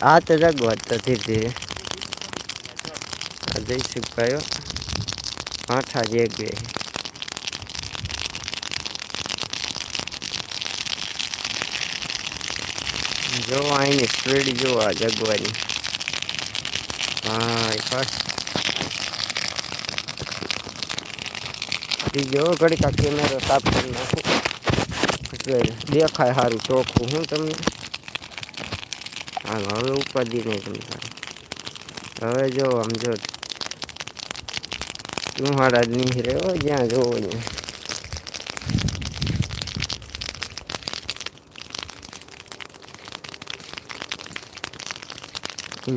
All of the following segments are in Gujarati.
આ તો જગવા તો ધીરે ધીરે આ જઈશું કયો આઠા જ એક બે જો અહીંની સ્પીડ જો આ જગવાની હા ફાસ્ટ જો ઘડી કા કેમેરો સાફ કરી નાખું દેખાય સારું ચોખ્ખું હું તમને હાલ હવે ઉપાધિ નહીં તમને હવે જો આમ જો તું હારા જ નહીં રહ્યો જ્યાં જોવો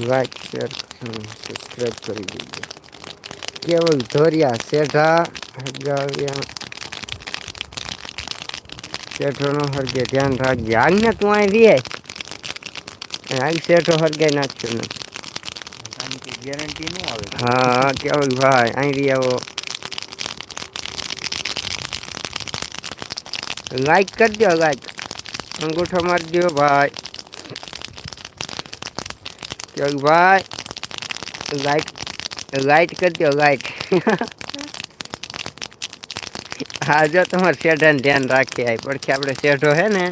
લાઈક શેર સબસ્ક્રાઈબ કરી દેજો કેવલ ધોરિયા શેઠા હગાવ્યા શેઠો નો હરગે ધ્યાન રાખજે આગને તું અહીં રે આગ શેઠો હરગાઈ નાખ્યો ને ગેરંટી નું આવે હા કેવલ ભાઈ અહીં રી આવો લાઈક કરજો લાઈક અંગૂઠો મારજો ભાઈ કેવલ ભાઈ લાઈક લાઈટ કરજો લાઈટ હા જો તમારે શેઠાને ધ્યાન રાખીએ આ પડખે આપણે શેઠો હે ને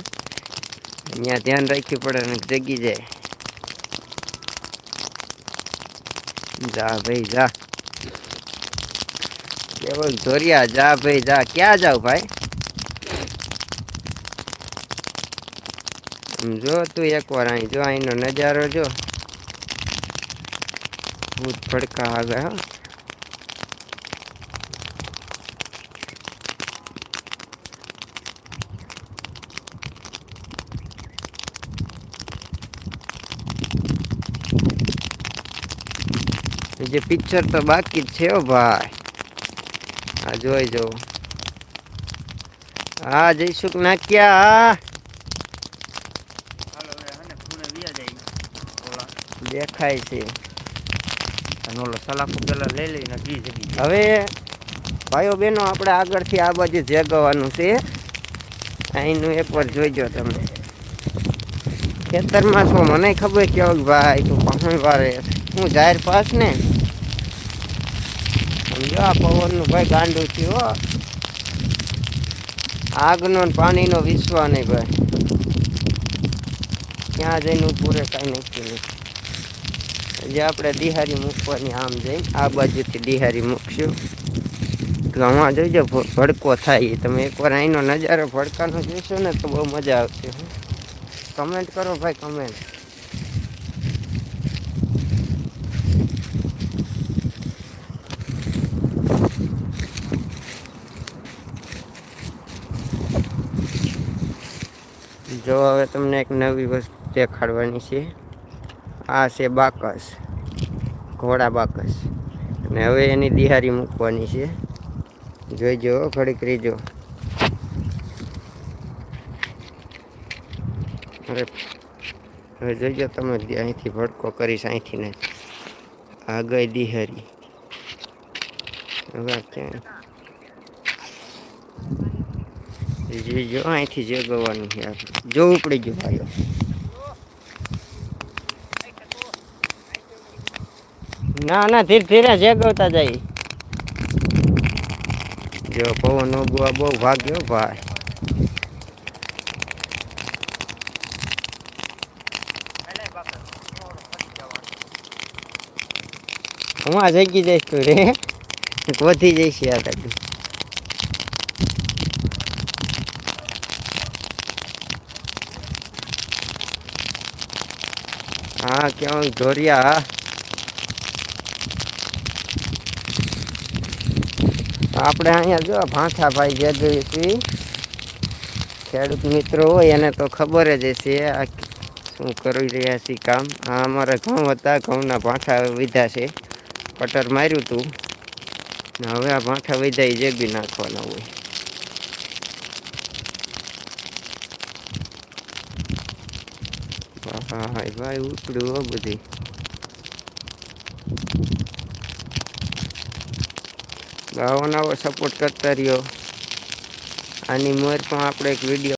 અહીંયા ધ્યાન રાખવું પડે ને જગી જાય જા ભાઈ જા કેવલ ધોરિયા જા ભાઈ જા ક્યાં જાવ ભાઈ જો તું એકવાર અહીં જો અહીંનો નજારો જો ભૂત ફડકા આગળ હો જે પિક્ચર તો બાકી જ છે ભાઈ આ જોઈ જો હા જઈશું નાખ્યા દેખાય છે સલાખો પેલા લઈ લઈને ઘી જગી હવે ભાઈઓ બહેનો આપણે આગળથી આ બાજુ જગવાનું છે અહીંનું એકવાર જોઈજો તમે ખેતરમાં છો મને ખબર કેવું ભાઈ તું પાણી વારે હું જાહેર પાસ ને સમજો આ પવનનું ભાઈ ગાંડું થયું આગનો પાણીનો વિશ્વા નહીં ભાઈ ક્યાં જઈને પૂરે કાંઈ નક્કી નહીં જે આપણે દિહારી મૂકવાની આમ જઈને આ બાજુથી દિહારી મૂકશું તો આમાં જોઈજો ભડકો થાય તમે એકવાર અહીંનો નજારો ભડકાનો જોઈશો ને તો બહુ મજા આવશે કમેન્ટ કરો ભાઈ કમેન્ટ જો હવે તમને એક નવી વસ્તુ દેખાડવાની છે આ છે બાકસ ઘોડા બાકસ અને હવે એની દિહારી મૂકવાની છે જોઈજો ઘડીક રીજો હવે જોઈજો તમે અહીંથી ભડકો કરીશ અહીંથી ને આ ગઈ દિહારી હવે ક્યાં જોઈજો અહીંથી જગવાનું છે જોવું પડી ગયું ભાઈઓ ના ના ધીરે ધીરે જગવતા જાય જો પવન ઓગવા બહુ ભાગ્યો ભાઈ હું આ જગી જઈશ તું રે વધી જઈશ યાર હા ક્યાં ધોરિયા આપણે અહીંયા જો ભાંઠા ભાઈ જગવી ખેડૂત મિત્રો હોય એને તો ખબર જ હશે આ શું કરી રહ્યા છે કામ આ અમારા ઘઉં હતા ઘઉંના ભાંઠા વીધા છે કટર માર્યું હતું ને હવે આ ભાંઠા વીધા એ જગી નાખવાના હોય હા ભાઈ ઉપડ્યું હો બધી આવો નવો સપોર્ટ કરતા રહ્યો આની મોર પણ આપણે એક વિડીયો